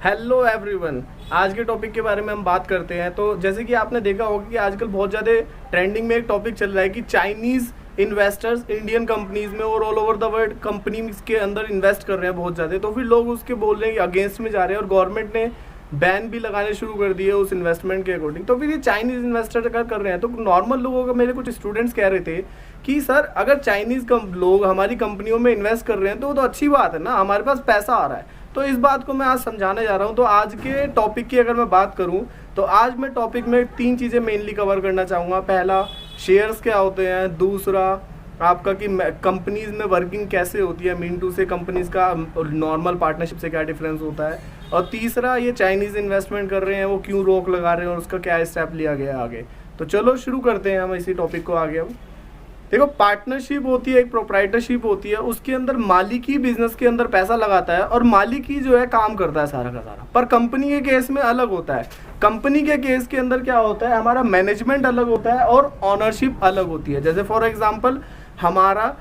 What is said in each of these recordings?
Hello everyone. आज के topic के बारे में हम बात करते हैं। तो जैसे कि आपने देखा होगा कि आजकल बहुत ज़्यादा ट्रेंडिंग में एक टॉपिक चल रहा है कि चाइनीज़ इन्वेस्टर्स इंडियन कंपनीज में और all over the world companies के अंदर इन्वेस्ट कर रहे हैं बहुत ज़्यादा। तो फिर लोग उसके बोल रहे हैं कि अगेंस्ट में जा रहे हैं और गवर्नमेंट ने बैन भी लगाने शुरू कर दिए उस इन्वेस्टमेंट के अकॉर्डिंग। तो फिर ये चाइनीज़ इन्वेस्टर अगर कर रहे हैं तो नॉर्मल लोगों का, मेरे कुछ स्टूडेंट्स कह रहे थे कि सर अगर चाइनीज़ लोग हमारी कंपनियों में इन्वेस्ट कर रहे हैं तो वो तो अच्छी बात है ना, हमारे पास पैसा आ रहा है। तो इस बात को मैं आज समझाने जा रहा हूँ। तो आज के टॉपिक की अगर मैं बात करूँ तो आज मैं टॉपिक में 3 चीज़ें मेनली कवर करना चाहूँगा। पहला, शेयर्स क्या होते हैं। दूसरा, आपका कि कंपनीज में वर्किंग कैसे होती है, मीन टू से कंपनीज का नॉर्मल पार्टनरशिप से क्या डिफरेंस होता है। और तीसरा, ये चाइनीज़ इन्वेस्टमेंट कर रहे हैं वो क्यों रोक लगा रहे हैं और उसका क्या स्टेप लिया गया आगे। तो चलो शुरू करते हैं हम इसी टॉपिक को आगे। अब देखो, पार्टनरशिप होती है, एक प्रोप्राइटरशिप होती है, उसके अंदर मालिक ही बिजनेस के अंदर पैसा लगाता है और मालिक ही जो है काम करता है सारा का सारा। पर कंपनी के केस में अलग होता है। कंपनी के केस के अंदर क्या होता है, हमारा मैनेजमेंट अलग होता है और ऑनरशिप अलग होती है। जैसे फॉर एग्जांपल हमारा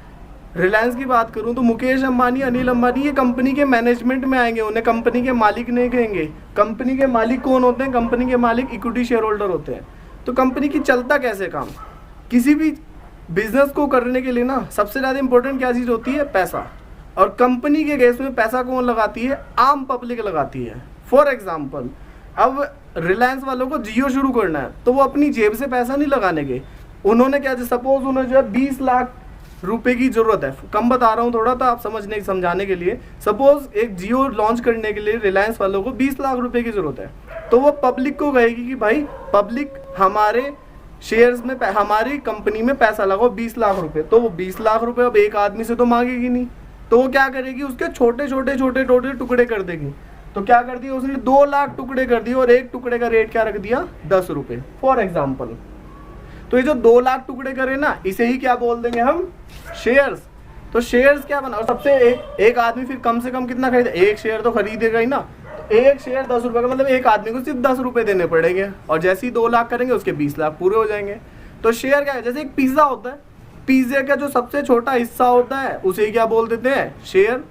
रिलायंस की बात करूं तो मुकेश अंबानी, अनिल अंबानी ये कंपनी के मैनेजमेंट में आएंगे, उन्हें कंपनी के मालिक नहीं कहेंगे। कंपनी के मालिक कौन होते हैं? कंपनी के मालिक इक्विटी शेयर होल्डर होते हैं। तो कंपनी की चलता कैसे काम, किसी भी बिजनेस को करने के लिए ना सबसे ज़्यादा इंपॉर्टेंट क्या चीज़ होती है? पैसा। और कंपनी के केस में पैसा कौन लगाती है? आम पब्लिक लगाती है। फॉर एग्जांपल अब रिलायंस वालों को जियो शुरू करना है तो वो अपनी जेब से पैसा नहीं लगाने के। उन्होंने क्या, सपोज उन्हें जो है 20 लाख रुपए की जरूरत है, कम बता रहा हूँ थोड़ा तो आप समझाने के लिए। सपोज एक जियो लॉन्च करने के लिए रिलायंस वालों को 20 लाख रुपए की जरूरत है, तो वो पब्लिक को कहेगी कि भाई पब्लिक हमारे शेयर्स में, हमारी कंपनी में पैसा लगाओ 20 लाख रुपए। तो वो 20 लाख रुपए अब एक आदमी से तो मांगेगी नहीं, तो वो क्या करेगी, उसके छोटे छोटे टुकड़े कर देगी। तो क्या कर दिया उसने, 2 लाख टुकड़े कर दिए और एक टुकड़े का रेट क्या रख दिया, 10 रुपए फॉर एग्जाम्पल। तो ये जो 2 लाख टुकड़े करे ना, इसे ही क्या बोल देंगे हम, शेयर्स। तो शेयर्स क्या बना, और सबसे एक आदमी फिर कम से कम कितना खरीदे, एक शेयर तो खरीदेगा ही ना। तो एक शेयर 10 रुपए का मतलब एक आदमी को सिर्फ 10 रुपए देने पड़ेंगे और जैसे ही 2 लाख करेंगे उसके 20 लाख पूरे हो जाएंगे। तो शेयर क्या है, जैसे एक पिज्जा होता है, पिज्जे का जो सबसे छोटा हिस्सा होता है उसे क्या बोल देते हैं, शेयर।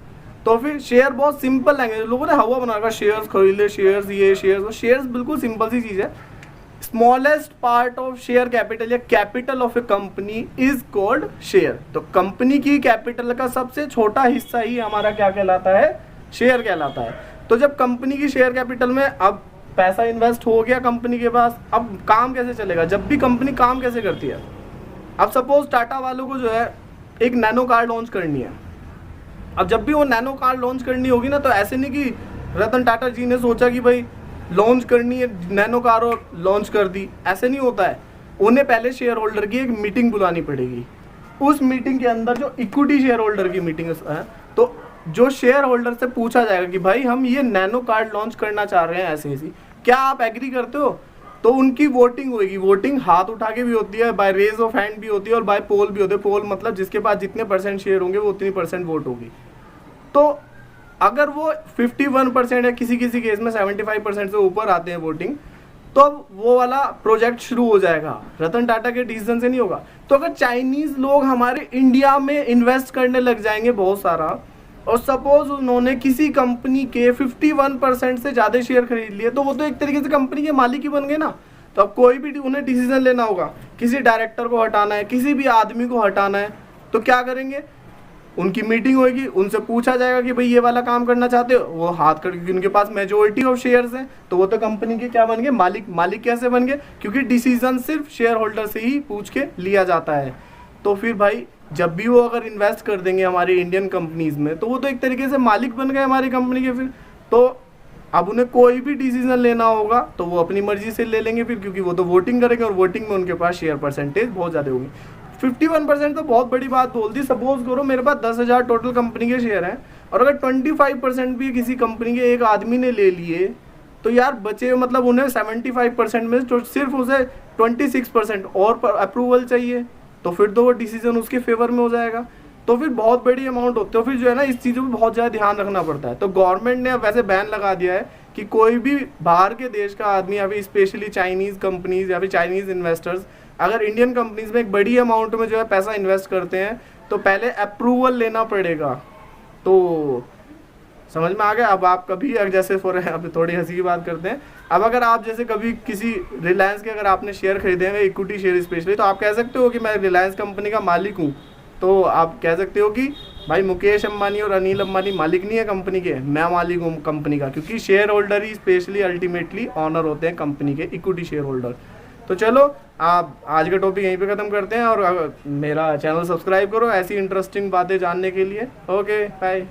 तो फिर शेयर बहुत सिंपल लैंग्वेज, लोगों ने हवा बना रखा, शेयर्स खरीद ले, शेयर्स ये शेयर्स। शेयर्स बिल्कुल सिंपल सी चीज है। Smallest part of share capital या capital of a company is called share. तो कंपनी की कैपिटल का सबसे छोटा हिस्सा ही हमारा क्या कहलाता है, शेयर कहलाता है। तो जब कंपनी की शेयर कैपिटल में अब पैसा इन्वेस्ट हो गया कंपनी के पास, अब काम कैसे चलेगा, जब भी कंपनी काम कैसे करती है। अब सपोज टाटा वालों को जो है एक नैनो कार लॉन्च करनी है। अब जब भी वो नैनो कार लॉन्च करनी होगी ना, तो ऐसे नहीं कि रतन टाटा जी ने सोचा कि भाई लॉन्च करनी है नैनो कार और लॉन्च कर दी, ऐसे नहीं होता है। उन्हें पहले शेयर होल्डर की एक मीटिंग बुलानी पड़ेगी। उस मीटिंग के अंदर जो इक्विटी शेयर होल्डर की मीटिंग है, तो जो शेयर होल्डर से पूछा जाएगा कि भाई हम ये नैनो कार्ड लॉन्च करना चाह रहे हैं ऐसे ऐसी, क्या आप एग्री करते हो। तो उनकी वोटिंग होगी। वोटिंग हाथ उठा के भी होती है, बाय रेज ऑफ हैंड भी होती है और बाय पोल भी होते हैं। पोल मतलब जिसके पास जितने % शेयर होंगे वो उतनी % वोट होगी। तो अगर वो 51% या किसी किसी केस में 75% से ऊपर आते हैं वोटिंग, तो अब वो वाला प्रोजेक्ट शुरू हो जाएगा। रतन टाटा के डिसीजन से नहीं होगा। तो अगर चाइनीज लोग हमारे इंडिया में इन्वेस्ट करने लग जाएंगे बहुत सारा, और सपोज उन्होंने किसी कंपनी के 51% से ज़्यादा शेयर खरीद लिए, तो वो तो एक तरीके से कंपनी के मालिक ही बन गए ना। तो अब कोई भी उन्हें डिसीजन लेना होगा, किसी डायरेक्टर को हटाना है, किसी भी आदमी को हटाना है, तो क्या करेंगे, उनकी मीटिंग होगी, उनसे पूछा जाएगा कि भाई ये वाला काम करना चाहते हो, वो हाथ करके, उनके पास मेजोरिटी ऑफ शेयर्स हैं, तो वो तो कंपनी के क्या बन गए, मालिक। मालिक कैसे बन गए, क्योंकि डिसीजन सिर्फ शेयर होल्डर से ही पूछ के लिया जाता है। तो फिर भाई जब भी वो अगर इन्वेस्ट कर देंगे हमारी इंडियन कंपनीज में, तो वो तो एक तरीके से मालिक बन गए हमारी कंपनी के। फिर तो अब उन्हें कोई भी डिसीजन लेना होगा तो वो अपनी मर्जी से ले लेंगे फिर, क्योंकि वो तो वोटिंग करेंगे और वोटिंग में उनके पास शेयर परसेंटेज बहुत ज़्यादा होगी। 51% तो बहुत बड़ी बात बोल दी। सपोज करो मेरे पास 10,000 टोटल कंपनी के शेयर हैं और अगर 25% भी किसी कंपनी के एक आदमी ने ले लिए, तो यार बचे मतलब उन्हें 75% में तो सिर्फ उसे 26% और अप्रूवल चाहिए, तो फिर तो वो डिसीजन उसके फेवर में हो जाएगा। तो फिर बहुत बड़ी अमाउंट होती है। फिर जो है ना, इस चीज़ों पर बहुत ज़्यादा ध्यान रखना पड़ता है। तो गवर्नमेंट ने अब वैसे बैन लगा दिया है कि कोई भी बाहर के देश का आदमी या फिर स्पेशली चाइनीज़ कंपनीज या फिर चाइनीज़ इन्वेस्टर्स अगर इंडियन कंपनीज में एक बड़ी अमाउंट में जो है पैसा इन्वेस्ट करते हैं, तो पहले अप्रूवल लेना पड़ेगा। तो समझ में आ गया। अब आप कभी अगर जैसे फॉर अब थोड़ी हंसी की बात करते हैं, अब अगर आप जैसे कभी किसी रिलायंस के अगर आपने शेयर खरीदे हैं इक्विटी शेयर स्पेशली, तो आप कह सकते हो कि मैं रिलायंस कंपनी का मालिक हूँ। तो आप कह सकते हो कि भाई मुकेश अंबानी और अनिल अंबानी मालिक नहीं है कंपनी के, मैं मालिक हूँ कंपनी का, क्योंकि शेयर होल्डर ही स्पेशली अल्टीमेटली ऑनर होते हैं कंपनी के, इक्विटी शेयर होल्डर। तो चलो आप आज का टॉपिक यहीं पे ख़त्म करते हैं, और मेरा चैनल सब्सक्राइब करो ऐसी इंटरेस्टिंग बातें जानने के लिए। Okay bye.